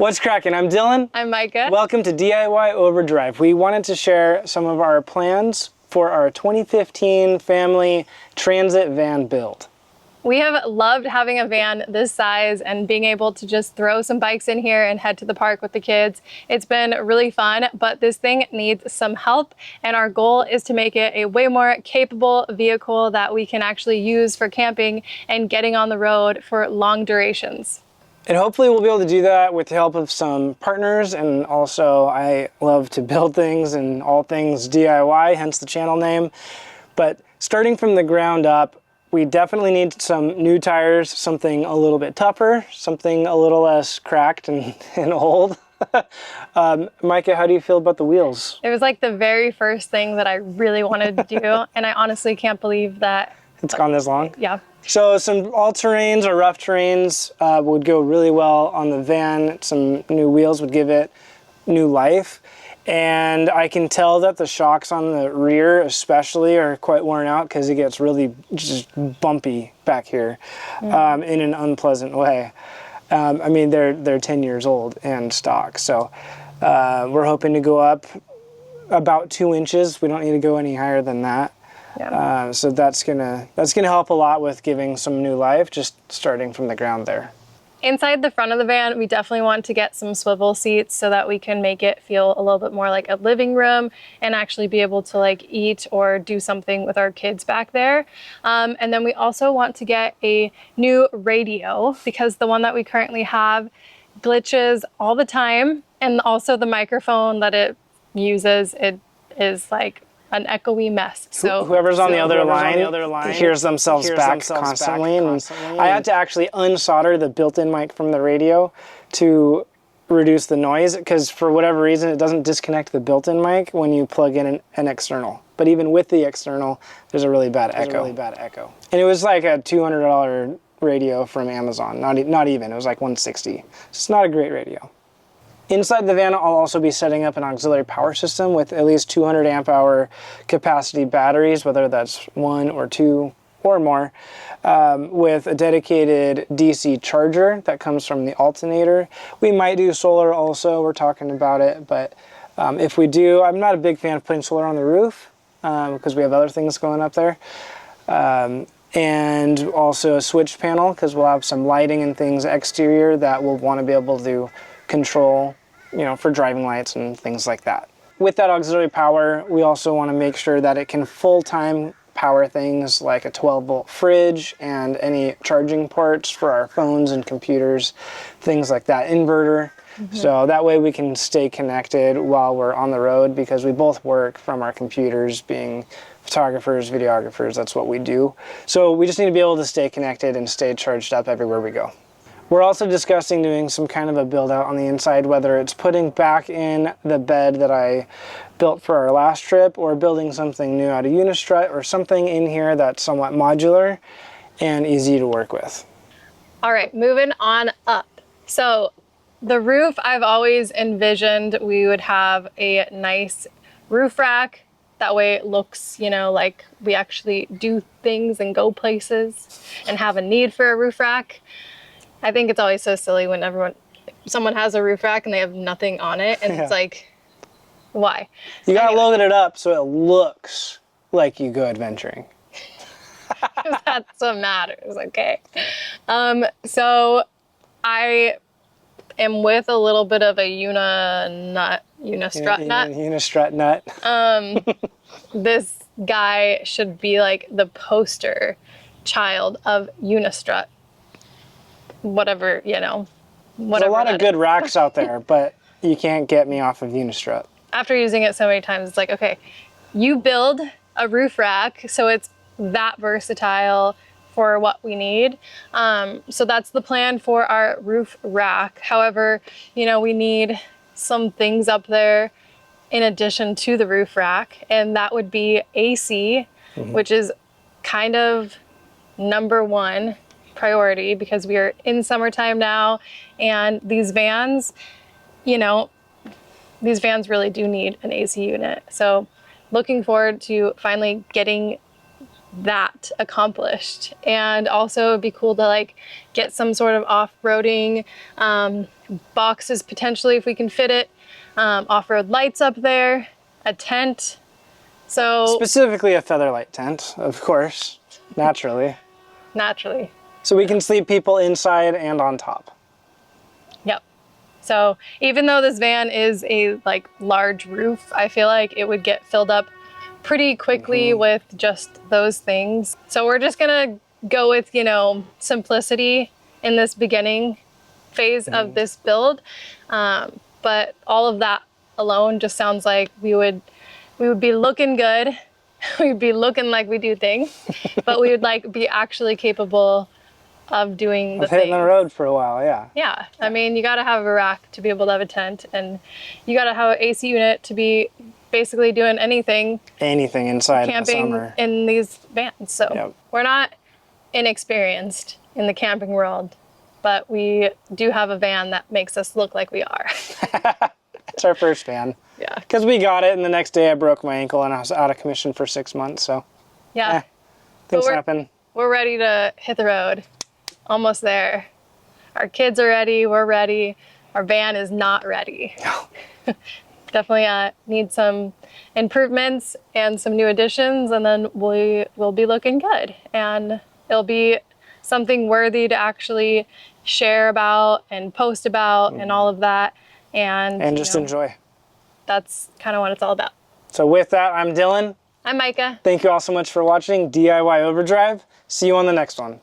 What's cracking? I'm Dylan. I'm Micah. Welcome to DIY Overdrive. We wanted to share some of our plans for our 2015 family transit van build. We have loved having a van this size and being able to just throw some bikes in here and head to the park with the kids. It's been really fun, but this thing needs some help, and our goal is to make it a way more capable vehicle that we can actually use for camping and getting on the road for long durations. And hopefully we'll be able to do that with the help of some partners, and also I love to build things and all things DIY, hence the channel name. But starting from the ground up, we definitely need some new tires, something a little bit tougher, something a little less cracked and old. Micah, how do you feel about the wheels? It was like the very first thing that I really wanted to do, and I honestly can't believe that it's gone this long. Yeah. So some all-terrains or rough terrains would go really well on the van. Some new wheels would give it new life. And I can tell that the shocks on the rear especially are quite worn out because it gets really just bumpy back here in an unpleasant way. I mean, they're 10 years old and stock. So we're hoping to go up about 2 inches. We don't need to go any higher than that. Yeah. So that's gonna help a lot with giving some new life, just starting from the ground there. Inside the front of the van, we definitely want to get some swivel seats so that we can make it feel a little bit more like a living room and actually be able to like eat or do something with our kids back there. And then we also want to get a new radio because the one that we currently have glitches all the time. And also the microphone that it uses, it is like an echoey mess. So whoever's on the other line hears themselves back constantly. And I had to actually unsolder the built-in mic from the radio to reduce the noise because for whatever reason it doesn't disconnect the built-in mic when you plug in an external. But even with the external, there's a really bad echo. And it was like a $200 radio from Amazon. Not even. It was like $160. It's not a great radio. Inside the van, I'll also be setting up an auxiliary power system with at least 200 amp hour capacity batteries, whether that's 1 or 2 or more, with a dedicated DC charger that comes from the alternator. We might do solar also, we're talking about it, but if we do, I'm not a big fan of putting solar on the roof because we have other things going up there. And also a switch panel because we'll have some lighting and things exterior that we'll want to be able to control, you know, for driving lights and things like that. With that auxiliary power, we also want to make sure that it can full-time power things like a 12-volt fridge and any charging ports for our phones and computers, things like that, inverter. So that way we can stay connected while we're on the road because we both work from our computers, being photographers, videographers, that's what we do. So we just need to be able to stay connected and stay charged up everywhere we go. We're also discussing doing some kind of a build out on the inside, whether it's putting back in the bed that I built for our last trip or building something new out of Unistrut or something in here that's somewhat modular and easy to work with. All right, moving on up. So the roof, I've always envisioned we would have a nice roof rack. That way it looks, you know, like we actually do things and go places and have a need for a roof rack. I think it's always so silly when someone has a roof rack and they have nothing on it, and it's like, why? You gotta load it up so it looks like you go adventuring. That's what matters, okay. So I am with a little bit of a Unistrut nut. This guy should be like the poster child of Unistrut. Whatever, you know, whatever. There's a lot of good racks out there, but you can't get me off of Unistrut. After using it so many times, it's like, okay, you build a roof rack so it's that versatile for what we need. So that's the plan for our roof rack. However, you know, we need some things up there in addition to the roof rack, and that would be AC, which is kind of #1 priority because we are in summertime now, and these vans, you know, these vans really do need an AC unit. So looking forward to finally getting that accomplished. And also it'd be cool to like get some sort of off-roading boxes potentially if we can fit it, off-road lights up there, a tent. So Specifically a Featherlyte tent, of course, naturally. naturally. So we can sleep people inside and on top. Yep. So even though this van is a like large roof, I feel like it would get filled up pretty quickly with just those things. So we're just gonna go with, you know, simplicity in this beginning phase of this build. But all of that alone just sounds like we would be looking good. We'd be looking like we do things, but we would like be actually capable of doing the Hitting thing. the road for a while, yeah. Yeah, I mean, you gotta have a rack to be able to have a tent, and you gotta have an AC unit to be basically doing anything Anything inside in the camping summer. in these vans. So Yep. we're not inexperienced in the camping world, but we do have a van that makes us look like we are. It's our first van. Yeah. Because we got it, and the next day I broke my ankle, and I was out of commission for 6 months, so Yeah. things we're- happen. We're ready to hit the road. Almost there. Our kids are ready. We're ready. Our van is not ready. Definitely need some improvements and some new additions, and then we will be looking good. And it'll be something worthy to actually share about and post about and all of that. And you just know, enjoy. that's kind of what it's all about. So with that, I'm Dylan. I'm Micah. Thank you all so much for watching DIY Overdrive. See you on the next one.